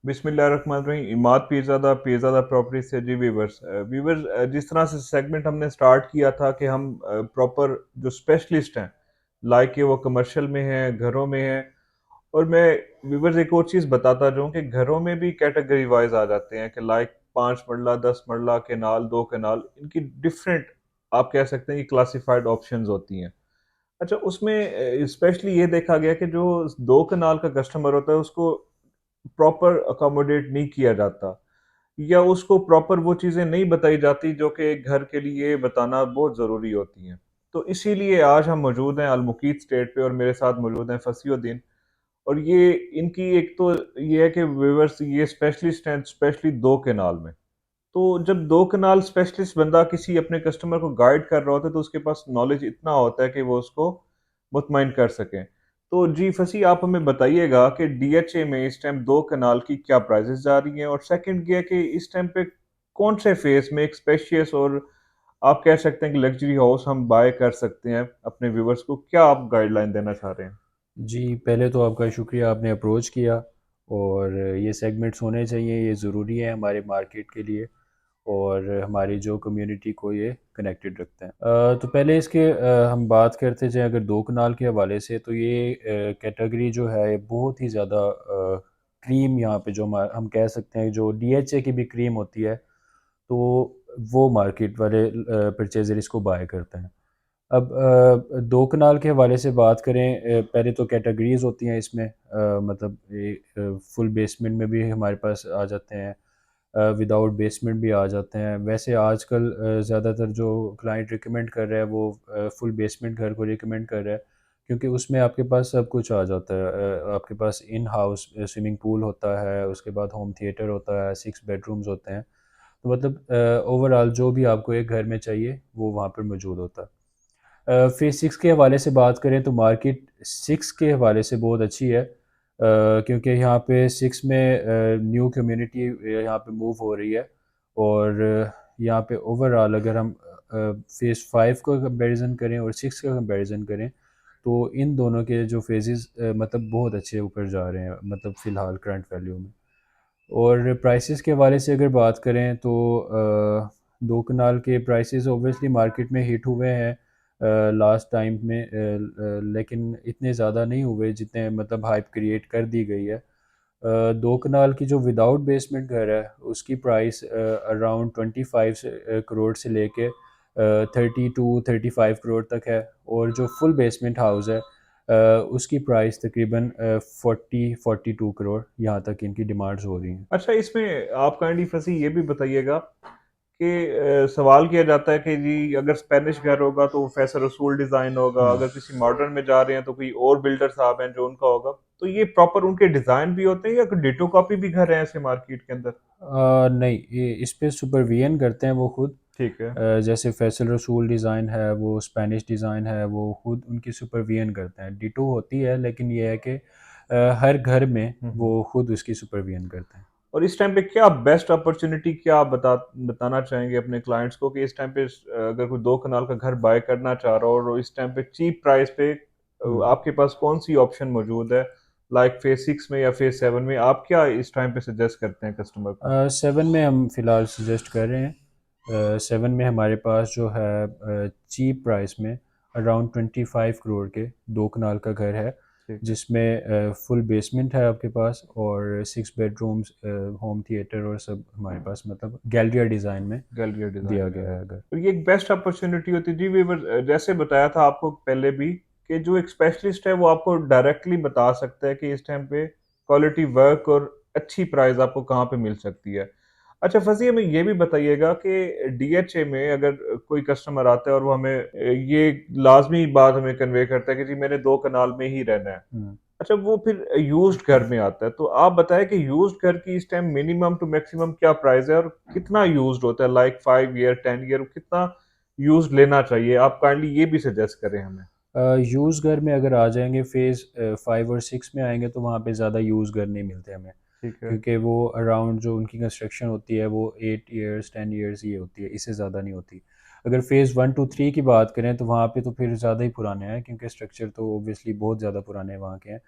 बिस्मिल्लाहिर्रहमानिर्रहीम। इमाद पीरज़ादा प्रॉपर्टी से जी वीवर्स जिस तरह से सेगमेंट हमने स्टार्ट किया था कि हम प्रॉपर जो स्पेशलिस्ट हैं, लाइक कि वो कमर्शियल में हैं, घरों में हैं। और मैं वीवर्स एक और चीज़ बताता जाऊँ कि घरों में भी कैटेगरी वाइज आ जाते हैं कि लाइक 5 मरला 10 मरला केनाल 2 केनाल, इनकी डिफरेंट आप कह सकते हैं कि क्लासिफाइड ऑप्शंस होती हैं। अच्छा, उसमें स्पेशली ये देखा गया कि जो 2 कनाल का कस्टमर होता है उसको प्रॉपर अकोमोडेट नहीं किया जाता, या उसको प्रॉपर वो चीज़ें नहीं बताई जाती जो कि एक घर के लिए बताना बहुत ज़रूरी होती हैं। तो इसीलिए आज हम मौजूद हैं अलमुकीत स्टेट पे और मेरे साथ मौजूद हैं फसीउद्दीन। और ये इनकी एक तो ये है कि व्यूअर्स ये स्पेशलिस्ट हैं स्पेशली 2 केनाल में। तो जब 2 कनाल स्पेशलिस्ट बंदा किसी अपने कस्टमर को गाइड कर रहा होता है तो उसके पास नॉलेज इतना होता है कि वो उसको मुतमईन कर सकें। तो जी फसी, आप हमें बताइएगा कि डीएचए में इस टाइम 2 कनाल की क्या प्राइसेस जा रही हैं, और सेकंड ये है कि इस टाइम पे कौन से फेस में एक स्पेशियस और आप कह सकते हैं कि लग्जरी हाउस हम बाय कर सकते हैं। अपने व्यूवर्स को क्या आप गाइडलाइन देना चाह रहे हैं? जी, पहले तो आपका शुक्रिया, आपने अप्रोच किया। और ये सेगमेंट्स होने चाहिए, ये ज़रूरी है हमारे मार्केट के लिए और हमारी जो कम्युनिटी को ये कनेक्टेड रखते हैं। तो पहले इसके हम बात करते जाएँ अगर 2 कनाल के हवाले से, तो ये कैटेगरी जो है ये बहुत ही ज़्यादा क्रीम यहाँ पे जो हम कह सकते हैं जो डीएचए की भी क्रीम होती है, तो वो मार्केट वाले परचेज़र इसको बाय करते हैं। अब 2 कनाल के हवाले से बात करें, पहले तो कैटेगरीज़ होती हैं इसमें, मतलब फुल बेसमेंट में भी हमारे पास आ जाते हैं, विदाउट बेसमेंट भी आ जाते हैं। वैसे आजकल ज़्यादातर जो क्लाइंट रिकमेंड कर रहा है वो फुल बेसमेंट घर को रिकमेंड कर रहा है, क्योंकि उसमें आपके पास सब कुछ आ जाता है। आपके पास इन हाउस स्विमिंग पूल होता है, उसके बाद होम थिएटर होता है, 6 बेडरूम्स होते हैं। तो मतलब ओवरऑल जो भी आपको एक घर में चाहिए वो वहाँ पर मौजूद होता है। फेज़ 6 के हवाले से बात करें तो मार्केट 6 के हवाले से बहुत अच्छी है, क्योंकि यहाँ पे 6 में न्यू कम्युनिटी यहाँ पे मूव हो रही है। और यहाँ पे ओवरऑल अगर हम फेज़ 5 का कंपैरिजन करें और 6 का कंपैरिजन करें, तो इन दोनों के जो फेजेस मतलब बहुत अच्छे ऊपर जा रहे हैं, मतलब फ़िलहाल करंट वैल्यू में। और प्राइसेस के हवाले से अगर बात करें तो 2 कनाल के प्राइसेस ऑब्वियसली मार्केट में हिट हुए हैं लास्ट टाइम में, लेकिन इतने ज़्यादा नहीं हुए जितने मतलब हाइप क्रिएट कर दी गई है। 2 कनाल की जो विदाउट बेसमेंट घर है उसकी प्राइस अराउंड 25 करोड़ से लेके 30 टू 35 करोड़ तक है। और जो फुल बेसमेंट हाउस है उसकी प्राइस तकरीबन 40 42 करोड़ यहाँ तक इनकी डिमांड्स हो रही हैं। अच्छा, इसमें आप काइंडली फंसी ये भी बताइएगा कि सवाल किया जाता है कि जी अगर स्पेनिश घर होगा तो वो फैसल रसूल डिज़ाइन होगा, हम्म। अगर किसी मॉडर्न में जा रहे हैं तो कोई और बिल्डर साहब हैं जो उनका होगा। तो ये प्रॉपर उनके डिज़ाइन भी होते हैं या कोई डिटो कॉपी भी घर है ऐसे मार्केट के अंदर? नहीं, ये इस पे सुपरविजन करते हैं वो खुद। ठीक है। जैसे फैसल रसूल डिज़ाइन है, वो स्पेनिश डिज़ाइन है, वो खुद उनकी सुपरविजन करते हैं। डिटो होती है लेकिन ये है कि हर घर में हुँ, वो हुँ। खुद उसकी सुपरविजन करते हैं। और इस टाइम पे क्या बेस्ट अपॉर्च्युनिटी क्या आप बताना चाहेंगे अपने क्लाइंट्स को कि इस टाइम पे अगर कोई 2 कनाल का घर बाय करना चाह रहा हो और इस टाइम पे चीप प्राइस पे हम्म। आपके पास कौन-सी ऑप्शन मौजूद है? लाइक फेज़ 6 में या फेज़ 7 में आप क्या इस टाइम पे सजेस्ट करते हैं कस्टमर को? 7 में हम फ़िलहाल सजेस्ट कर रहे हैं। 7 में हमारे पास जो है चीप प्राइस में अराउंड 25 करोड़ के 2 कनाल का घर है, ठीक है। जिसमें फुल बेसमेंट है आपके पास और 6 बेडरूम्स, होम थिएटर और सब हमारे पास मतलब गैलरिया डिज़ाइन में गैलरिया डिज़ाइन दिया में है। गया है घर। और ये एक बेस्ट अपॉर्च्युनिटी होती है। जी वीवर, जैसे बताया था आपको पहले भी कि जो एक स्पेशलिस्ट है वो आपको डायरेक्टली बता सकता है कि इस टाइम पे क्वालिटी वर्क और अच्छी प्राइस आपको कहाँ पे मिल सकती है। अच्छा फज़ी, हमें ये भी बताइएगा कि डीएचए में अगर कोई कस्टमर आता है और वो हमें ये लाज़मी बात हमें कन्वे करता है कि जी मैंने 2 कनाल में ही रहना है। हुँ। अच्छा, वो फिर यूज्ड घर में आता है, तो आप बताएँ कि यूज्ड घर की इस टाइम मिनिमम टू मैक्सिमम क्या प्राइस है और कितना यूज्ड होता है, लाइक 5 ईयर, 10 ईयर, कितना यूज्ड लेना चाहिए? आप काइंडली ये भी सजेस्ट करें हमें। यूज़ घर में अगर आ जाएँगे फ़ेज़ 5 और 6 में आएँगे तो वहाँ पे ज़्यादा यूज़ घर नहीं मिलते हमें, ठीक है। क्योंकि वो अराउंड जो उनकी कंस्ट्रक्शन होती है वो 8 इयर्स 10 इयर्स ही होती है, इससे ज़्यादा नहीं होती। अगर फ़ेज़ 1 टू 3 की बात करें तो वहाँ पे तो फिर ज़्यादा ही पुराने हैं, क्योंकि स्ट्रक्चर तो ऑब्वियसली बहुत ज़्यादा पुराने वहाँ के हैं।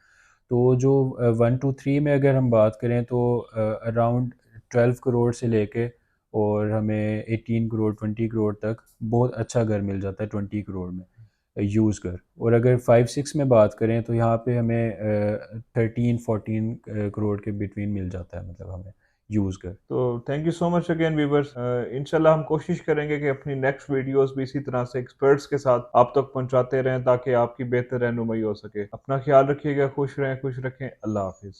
तो जो 1 to 3 में अगर हम बात करें तो अराउंड 12 करोड़ से लेके और हमें 18 करोड़ 20 करोड़ तक बहुत अच्छा घर मिल जाता है 20 करोड़ में यूज़ घर। और अगर 5-6 में बात करें तो यहाँ पे हमें 13-14 करोड़ के बिटवीन मिल जाता है, मतलब हमें यूज़ घर। तो thank you so much again viewers. इंशाल्लाह हम कोशिश करेंगे कि अपनी नेक्स्ट वीडियोस भी इसी तरह से एक्सपर्ट्स के साथ आप तक पहुंचाते रहें ताकि आपकी बेहतर रहनुमाई हो सके। अपना ख्याल रखिएगा, खुश रहें, खुश रखें। अल्लाह हाफिज़।